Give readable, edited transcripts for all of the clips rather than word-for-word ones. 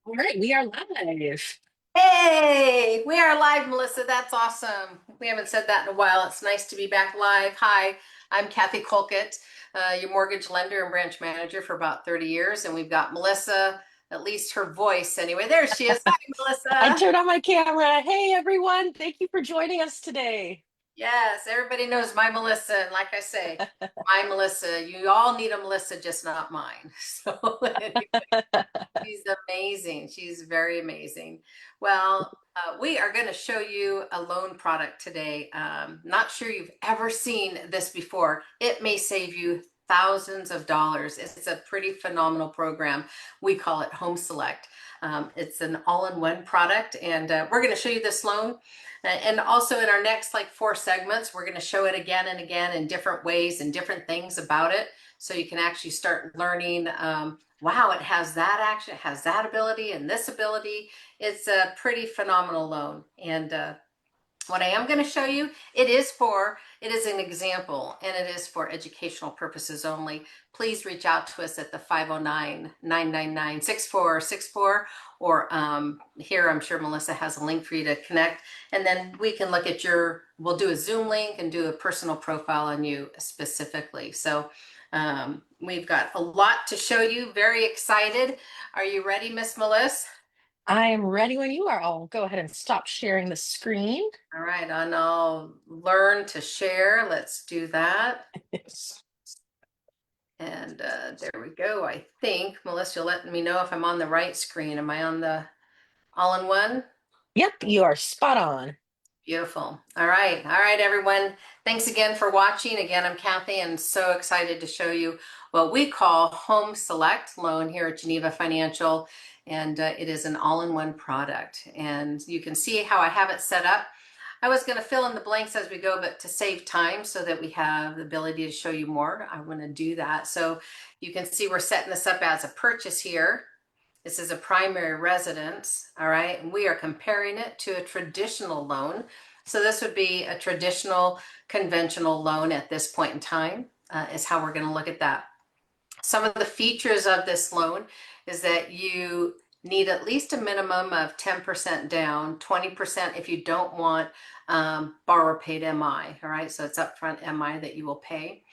All right, we are live. Hey, we are live, Melissa. That's awesome. We haven't said that in a while. It's nice to be back live. Hi, I'm Kathy Colquitt, your mortgage lender and branch manager for about 30 years. And we've got Melissa, at least her voice anyway. There she is. Hi, I Melissa. turned on my camera. Hey, everyone. Thank you for joining us today. Yes, everybody knows my Melissa. And like I say, my Melissa, you all need a Melissa, just not mine. So anyway. She's amazing. She's very amazing. Well, we are going to show you a loan product today. Not sure you've ever seen this before. It may save you thousands of dollars. It's a pretty phenomenal program. We call it Home Select. It's an all-in-one product, and we're going to show you this loan. And also in our next like 4 segments, we're going to show it again and again in different ways and different things about it. So you can actually start learning wow, it has that action, it has that ability and this ability. It's a pretty phenomenal loan. And what I am going to show you, it is an example and it is for educational purposes only. Please reach out to us at the 509-999-6464 or here I'm sure Melissa has a link for you to connect, and then we can look at we'll do a Zoom link and do a personal profile on you specifically. So we've got a lot to show you. Very excited. Are you ready, Miss Melissa? I am ready when you are. I'll go ahead and stop sharing the screen. All right, and I'll learn to share. Let's do that. And there we go. I think, Melissa, you're letting me know if I'm on the right screen. Am I on the all-in-one? Yep, you are spot on. Beautiful. All right. All right, everyone. Thanks again for watching. Again, I'm Kathy and so excited to show you what we call Home Select Loan here at Geneva Financial. And it is an all-in-one product. And you can see how I have it set up. I was going to fill in the blanks as we go, but to save time so that we have the ability to show you more, I want to do that. So you can see we're setting this up as a purchase here. This is a primary residence, all right? And we are comparing it to a traditional loan. So this would be a traditional conventional loan at this point in time, is how we're going to look at that. Some of the features of this loan is that you need at least a minimum of 10% down, 20% if you don't want borrower paid MI, all right? So it's upfront MI that you will pay.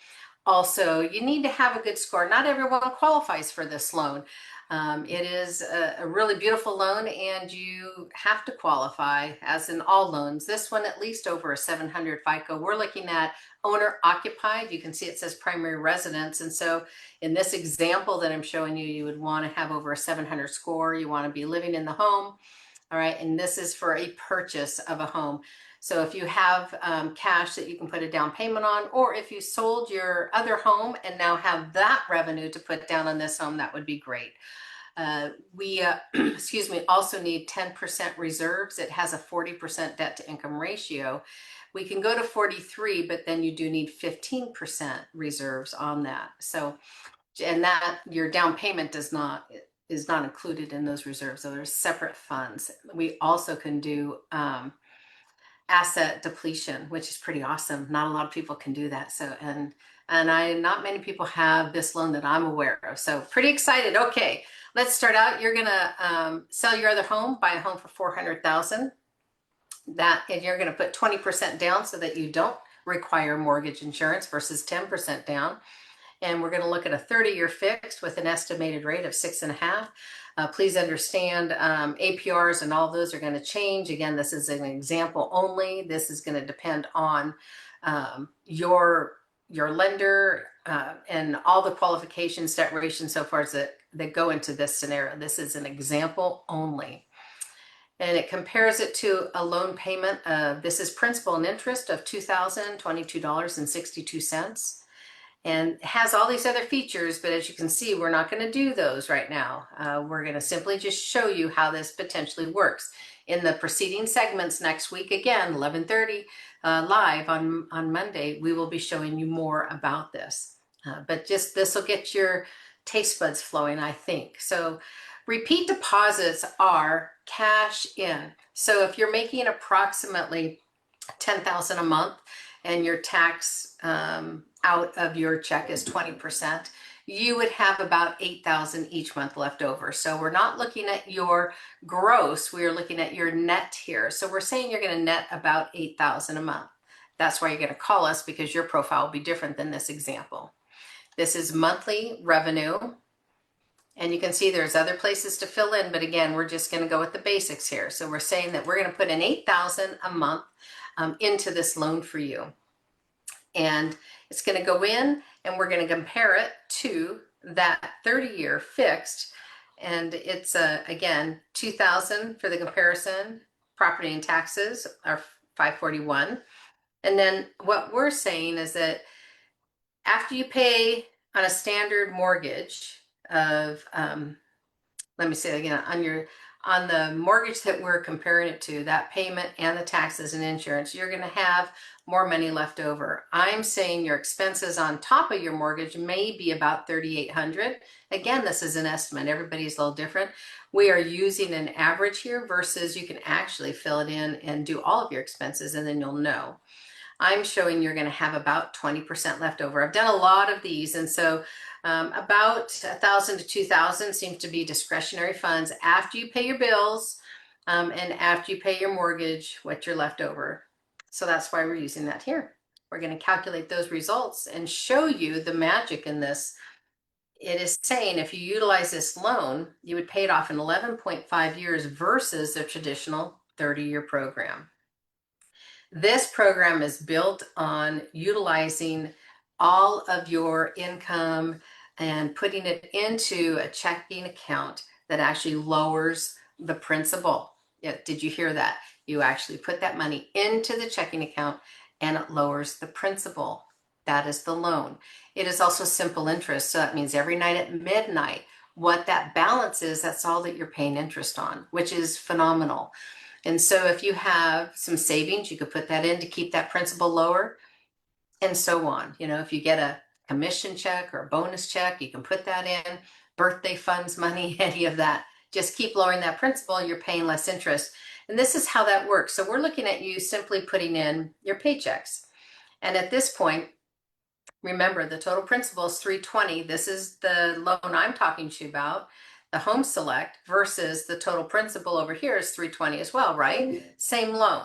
Also, you need to have a good score. Not everyone qualifies for this loan. It is a really beautiful loan and you have to qualify, as in all loans. This one at least over a 700 FICO. We're looking at owner occupied. You can see it says primary residence. And so in this example that I'm showing you, you would want to have over a 700 score. You want to be living in the home. All right, and this is for a purchase of a home. So if you have cash that you can put a down payment on, or if you sold your other home and now have that revenue to put down on this home, that would be great. We, excuse me, also need 10% reserves. It has a 40% debt to income ratio. We can go to 43, but then you do need 15% reserves on that. So, and that your down payment is not included in those reserves. So there's separate funds. We also can do asset depletion, which is pretty awesome. Not a lot of people can do that. So, not many people have this loan that I'm aware of. So pretty excited. Okay, let's start out. You're gonna sell your other home, buy a home for 400,000. And you're gonna put 20% down so that you don't require mortgage insurance versus 10% down. And we're going to look at a 30-year fixed with an estimated rate of 6.5. Please understand APRs and all those are going to change. Again, this is an example only. This is going to depend on your lender and all the qualifications, debt ratio, so far as that go into this scenario. This is an example only. And it compares it to a loan payment. This is principal and interest of $2,022.62. And has all these other features, but as you can see, we're not going to do those right now. We're going to simply just show you how this potentially works. In the preceding segments next week, again, 11:30 live on Monday, we will be showing you more about this. But just this will get your taste buds flowing, I think. So repeat deposits are cash in. So if you're making approximately 10,000 a month, and your tax out of your check is 20%, you would have about $8,000 each month left over. So we're not looking at your gross, we are looking at your net here. So we're saying you're going to net about $8,000 a month. That's why you're going to call us, because your profile will be different than this example. This is monthly revenue. And you can see there's other places to fill in, but again, we're just going to go with the basics here. So we're saying that we're going to put in $8,000 a month into this loan for you. And it's going to go in, and we're going to compare it to that 30-year fixed. And it's again, $2,000 for the comparison. Property and taxes are $541. And then what we're saying is that after you pay on a standard mortgage of, let me say it again, on the mortgage that we're comparing it to, that payment and the taxes and insurance, you're going to have more money left over. I'm saying your expenses on top of your mortgage may be about $3,800. Again, this is an estimate. Everybody's a little different. We are using an average here versus you can actually fill it in and do all of your expenses, and then you'll know. I'm showing you're going to have about 20% left over. I've done a lot of these, and so about $1,000 to $2,000 seems to be discretionary funds after you pay your bills and after you pay your mortgage, what you're left over. So that's why we're using that here. We're going to calculate those results and show you the magic in this. It is saying if you utilize this loan, you would pay it off in 11.5 years versus a traditional 30-year program. This program is built on utilizing all of your income and putting it into a checking account that actually lowers the principal. Yeah, did you hear that? You actually put that money into the checking account and it lowers the principal. That is the loan. It is also simple interest. So that means every night at midnight, what that balance is, that's all that you're paying interest on, which is phenomenal. And so if you have some savings, you could put that in to keep that principal lower, and so on. You know, if you get a commission check or a bonus check, you can put that in, birthday funds money, any of that. Just keep lowering that principal, you're paying less interest. And this is how that works. So we're looking at you simply putting in your paychecks. And at this point, remember the total principal is $320. This is the loan I'm talking to you about. The Home Select versus the total principal over here is $320 as well, right? Same loan.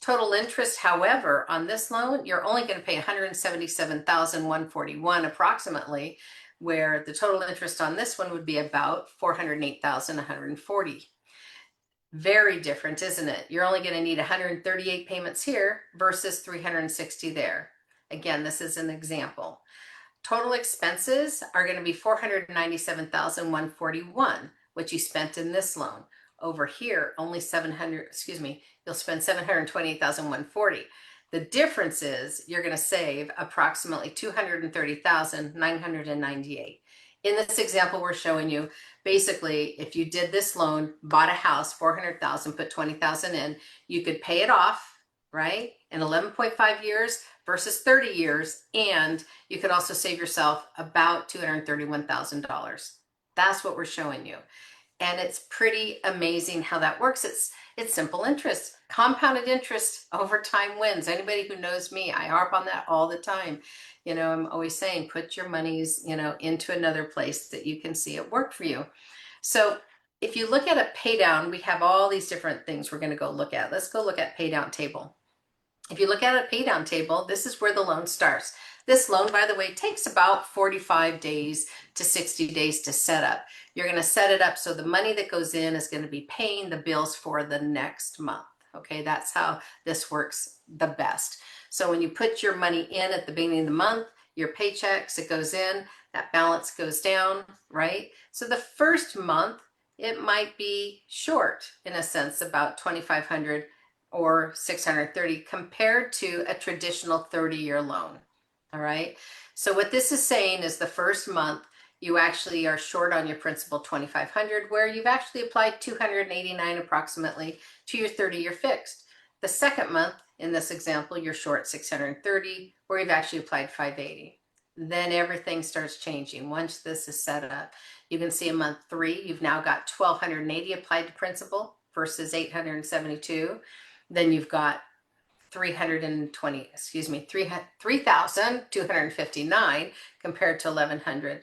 Total interest, however, on this loan, you're only going to pay $177,141 approximately, where the total interest on this one would be about $408,140. Very different, isn't it? You're only going to need 138 payments here versus 360 there. Again, this is an example. Total expenses are going to be $497,141, what you spent in this loan. Over here, only you'll spend $728,140. The difference is you're going to save approximately $230,998. In this example, we're showing you basically if you did this loan, bought a house, $400,000, put $20,000 in, you could pay it off, right, in 11.5 years versus 30 years, and you could also save yourself about $231,000. That's what we're showing you. And it's pretty amazing how that works. It's simple interest. Compounded interest over time wins. Anybody who knows me, I harp on that all the time. You know, I'm always saying, put your monies, you know, into another place that you can see it work for you. So if you look at a pay down, we have all these different things we're going to go look at. Let's go look at pay down table. If you look at a pay down table, this is where the loan starts. This loan, by the way, takes about 45 days to 60 days to set up. You're going to set it up so the money that goes in is going to be paying the bills for the next month. Okay, that's how this works the best. So when you put your money in at the beginning of the month, your paychecks, it goes in, that balance goes down, right? So the first month, it might be short in a sense, about $2,500 or $630 compared to a traditional 30-year loan. All right. So what this is saying is the first month you actually are short on your principal $2,500, where you've actually applied $289 approximately to your 30-year fixed. The second month in this example, you're short $630, where you've actually applied $580. Then everything starts changing. Once this is set up, you can see in month 3, you've now got $1,280 applied to principal versus $872. Then you've got 3,259 compared to 1,100.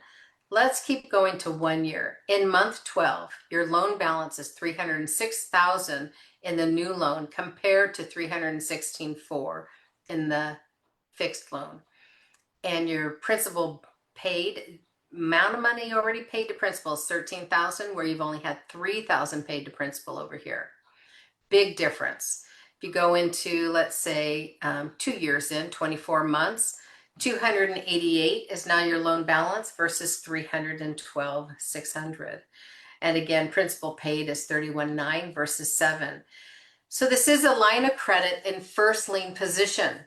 Let's keep going to 1 year. In month 12, your loan balance is 306,000 in the new loan compared to 316,400 in the fixed loan. And your principal paid amount of money already paid to principal is 13,000, where you've only had 3,000 paid to principal over here. Big difference. If you go into, let's say, 2 years in, 24 months, 288 is now your loan balance versus 312,600. And again, principal paid is 31,900 versus 7. So this is a line of credit in first lien position.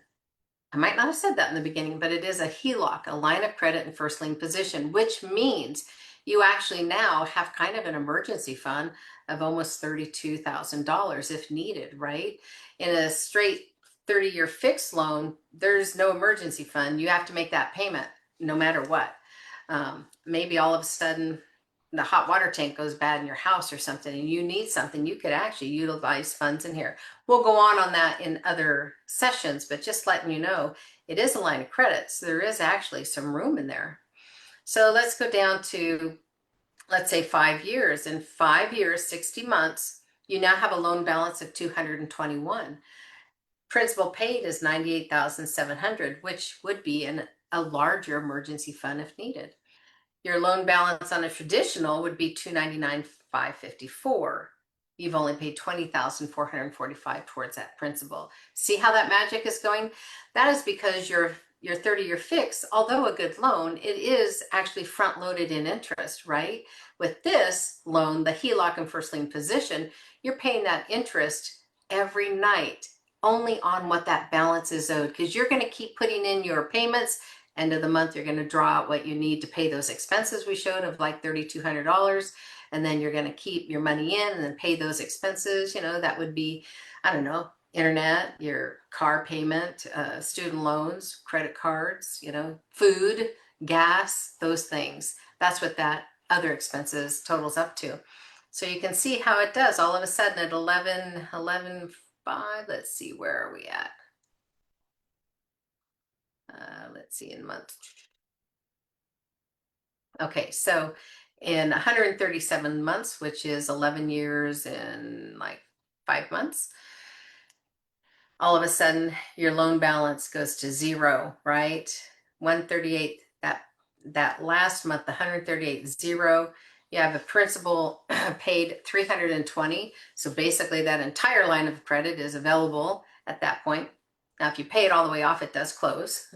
I might not have said that in the beginning, but it is a HELOC, a line of credit in first lien position, which means you actually now have kind of an emergency fund of almost $32,000 if needed, right? In a straight 30-year fixed loan, there's no emergency fund. You have to make that payment no matter what. Maybe all of a sudden the hot water tank goes bad in your house or something and you need something, you could actually utilize funds in here. We'll go on that in other sessions, but just letting you know, it is a line of credit. So there is actually some room in there. So let's go down to, let's say 5 years. In 5 years, 60 months, you now have a loan balance of 221. Principal paid is 98,700, which would be in a larger emergency fund if needed. Your loan balance on a traditional would be 299,554. You've only paid 20,445 towards that principal. See how that magic is going? That is because your 30-year fix, although a good loan, it is actually front-loaded in interest, right? With this loan, the HELOC and first lien position, you're paying that interest every night, only on what that balance is owed, because you're going to keep putting in your payments. End of the month, you're going to draw out what you need to pay those expenses we showed of like $3,200. And then you're going to keep your money in and then pay those expenses. You know, that would be, I don't know, internet, your car payment, student loans, credit cards, you know, food, gas, those things. That's what that other expenses totals up to. So you can see how it does all of a sudden at 11.5. Let's see, where are we at? Let's see, in months. Okay, so in 137 months, which is 11 years and like 5 months, all of a sudden your loan balance goes to 0, right? 138, that last month, the 138 0, you have a principal paid 320. So basically that entire line of credit is available at that point. Now, if you pay it all the way off, it does close.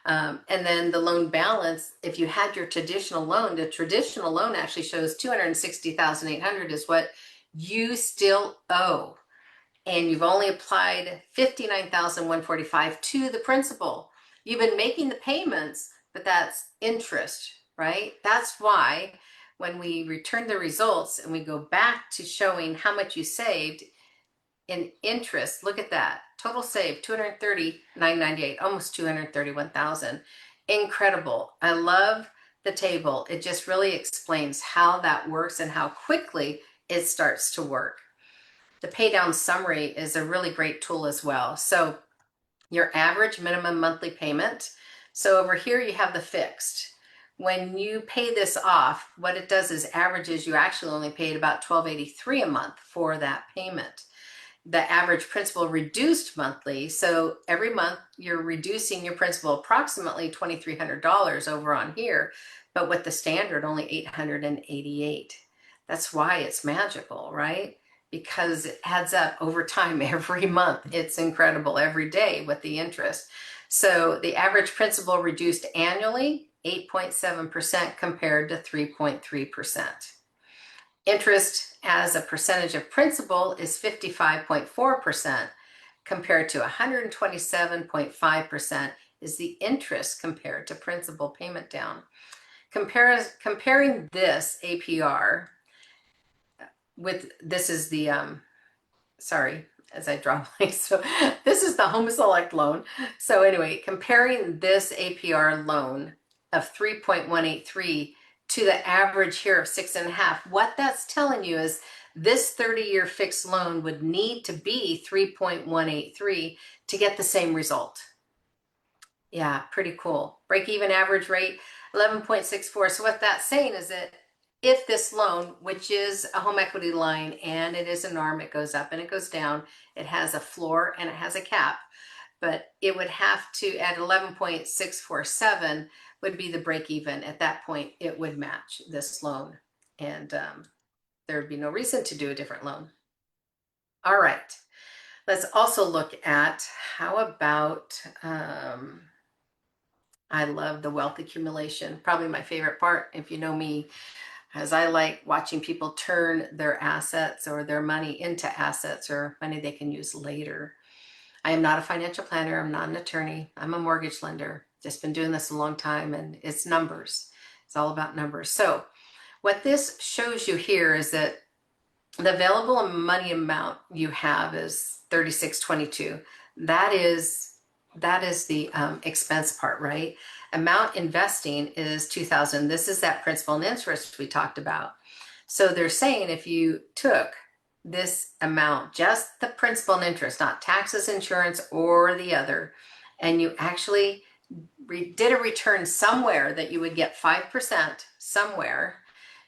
And then the loan balance, if you had your traditional loan, the traditional loan actually shows 260,800 is what you still owe. And you've only applied 59,145 to the principal. You've been making the payments, but that's interest, right? That's why when we return the results and we go back to showing how much you saved in interest, look at that. Total save, 230,998, almost 231,000. Incredible. I love the table. It just really explains how that works and how quickly it starts to work. The pay down summary is a really great tool as well. So your average minimum monthly payment. So over here you have the fixed. When you pay this off, what it does is averages, you actually only paid about $1,283 a month for that payment. The average principal reduced monthly. So every month you're reducing your principal approximately $2,300 over on here, but with the standard only $888. That's why it's magical, right? Because it adds up over time every month. It's incredible every day with the interest. So the average principal reduced annually 8.7% compared to 3.3%. Interest as a percentage of principal is 55.4% compared to 127.5% is the interest compared to principal payment down. Comparing this APR with, this is the, sorry, as I draw blank, so this is the Home Select loan. So anyway, comparing this APR loan of 3.183 to the average here of 6.5, what that's telling you is this 30-year fixed loan would need to be 3.183 to get the same result. Yeah, pretty cool. Break even average rate, 11.64. So what that's saying is that if this loan, which is a home equity line and it is a norm, it goes up and it goes down, it has a floor and it has a cap, but it would have to, at 11.647 would be the break even. At that point, it would match this loan. And there would be no reason to do a different loan. All right. Let's also look at how about, I love the wealth accumulation, probably my favorite part, if you know me, as I like watching people turn their assets or their money into assets or money they can use later. I am not a financial planner. I'm not an attorney. I'm a mortgage lender. Just been doing this a long time, and it's numbers. It's all about numbers. So what this shows you here is that the available money amount you have is 3622. That is the expense part, right? Amount investing is 2,000. This is that principal and interest we talked about. So they're saying if you took this amount, just the principal and interest, not taxes, insurance, or the other, and you actually did a return somewhere that you would get 5% somewhere,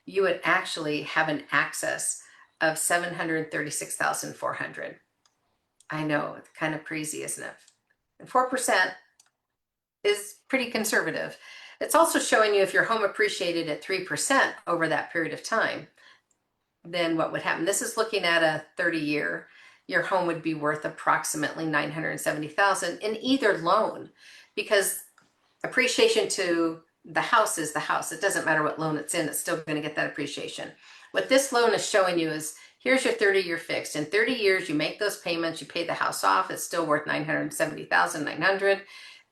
you would actually have an excess of 736,400. I know, it's kind of crazy, isn't it? And 4% is pretty conservative. It's also showing you if your home appreciated at 3% over that period of time, then what would happen? This is looking at a 30-year. Your home would be worth approximately 970,000 in either loan, because appreciation to the house is the house. It doesn't matter what loan it's in, it's still going to get that appreciation. What this loan is showing you is here's your 30-year fixed. In 30 years, you make those payments, you pay the house off, it's still worth 970,900,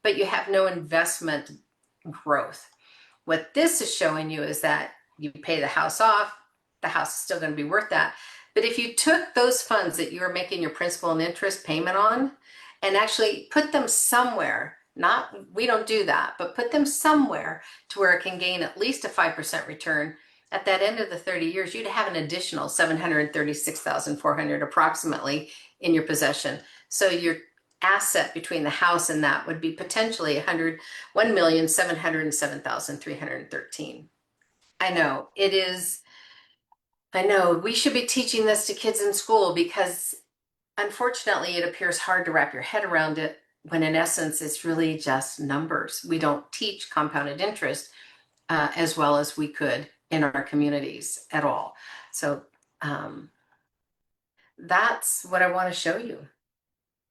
but you have no investment growth. What this is showing you is that you pay the house off, the house is still going to be worth that. But if you took those funds that you were making your principal and interest payment on and actually put them somewhere, we don't do that, but put them somewhere to where it can gain at least a 5% return, at that end of the 30 years, you'd have an additional 736,400 approximately in your possession. So your asset between the house and that would be potentially 1,707,313. I know it is. I know we should be teaching this to kids in school, because unfortunately it appears hard to wrap your head around it when in essence it's really just numbers. We don't teach compounded interest as well as we could in our communities at all. So that's what I want to show you.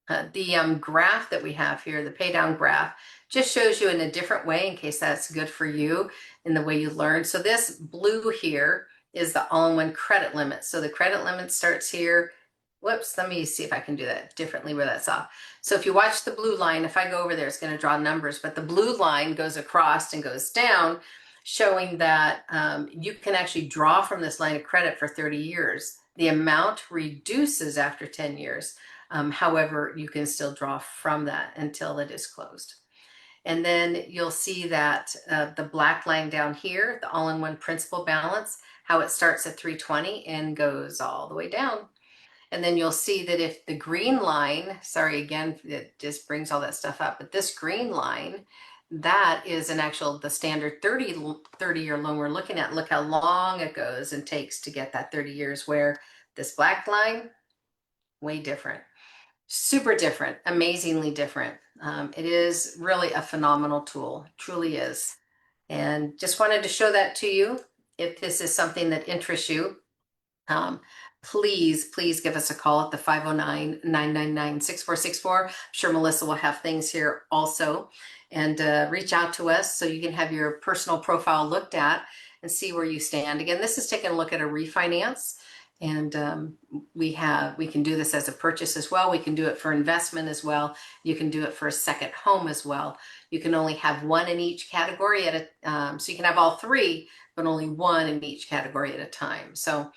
The graph that we have here, the pay down graph, just shows you in a different way in case that's good for you in the way you learn. So this blue here is the all-in-one credit limit. So the credit limit starts here. Whoops, let me see if I can do that differently where that's off. So if you watch the blue line, if I go over there, it's going to draw numbers, but the blue line goes across and goes down, showing that you can actually draw from this line of credit for 30 years. The amount reduces after 10 years. However, you can still draw from that until it is closed. And then you'll see that the black line down here, the all-in-one principal balance, how it starts at 320 and goes all the way down. And then you'll see that if the green line, sorry, again, it just brings all that stuff up, but this green line, that is the standard 30-year loan we're looking at. Look how long it goes and takes to get that 30 years, where this black line, way different. Super different, amazingly different. It is really a phenomenal tool, truly is. And just wanted to show that to you. If this is something that interests you, please give us a call at the 509-999-6464. I'm sure Melissa will have things here also. And reach out to us so you can have your personal profile looked at and see where you stand. Again, this is taking a look at a refinance. And we can do this as a purchase as well. We can do it for investment as well. You can do it for a second home as well. You can only have one in each category so you can have all three, but only one in each category at a time. So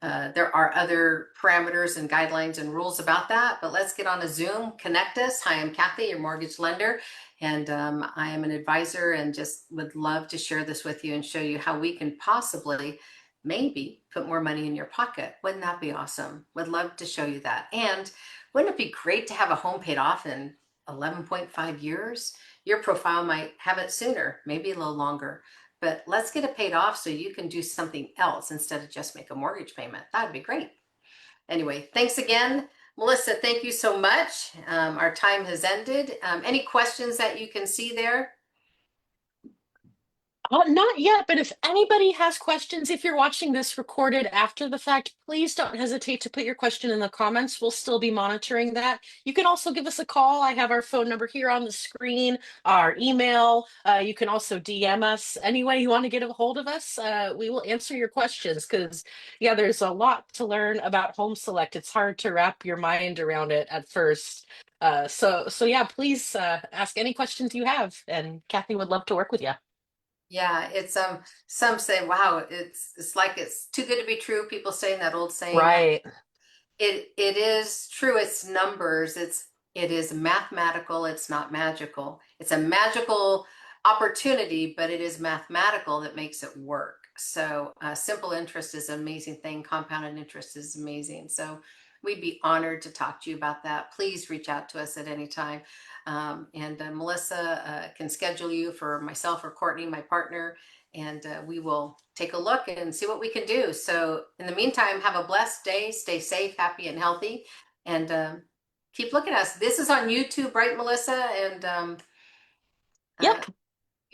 there are other parameters and guidelines and rules about that, but let's get on a Zoom, connect us. Hi, I'm Kathy, your mortgage lender, and I am an advisor and just would love to share this with you and show you how we can possibly maybe put more money in your pocket. Wouldn't that be awesome? Would love to show you that. And wouldn't it be great to have a home paid off in 11.5 years? Your profile might have it sooner, maybe a little longer, but let's get it paid off so you can do something else instead of just make a mortgage payment. That'd be great. Anyway, thanks again. Melissa, thank you so much. Our time has ended. Any questions that you can see there? Not yet, but if anybody has questions, if you're watching this recorded after the fact, please don't hesitate to put your question in the comments. We'll still be monitoring that. You can also give us a call. I have our phone number here on the screen, our email. You can also DM us any way you want to get a hold of us. We will answer your questions because, yeah, there's a lot to learn about Home Select. It's hard to wrap your mind around it at first. So yeah, please ask any questions you have, and Kathy would love to work with you. Yeah, it's some say, wow, it's like it's too good to be true. People saying that old saying. Right. It is true. It's numbers. It is mathematical. It's not magical. It's a magical opportunity, but it is mathematical that makes it work. So simple interest is an amazing thing. Compounded interest is amazing. So we'd be honored to talk to you about that. Please reach out to us at any time. And Melissa can schedule you for myself or Courtney, my partner, and we will take a look and see what we can do. So in the meantime, have a blessed day, stay safe, happy, and healthy, and keep looking at us. This is on YouTube, right, Melissa? And Yep.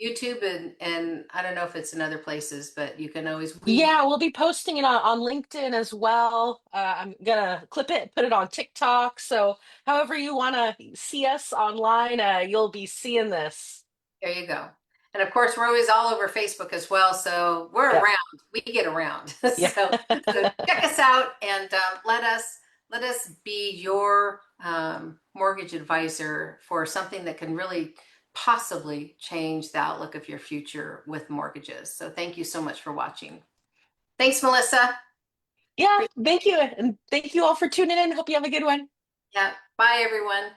YouTube and I don't know if it's in other places, but you can always Yeah, we'll be posting it on LinkedIn as well. I'm gonna clip it, put it on TikTok. So however you want to see us online, you'll be seeing this. there you go. And of course, we're always all over Facebook as well. So we're Yep. around. We get around. Yeah. So check us out and let us be your mortgage advisor for something that can really possibly change the outlook of your future with mortgages. So thank you so much for watching. Thanks, Melissa. Yeah. Thank you. And thank you all for tuning in. Hope you have a good one. Yeah. Bye, everyone.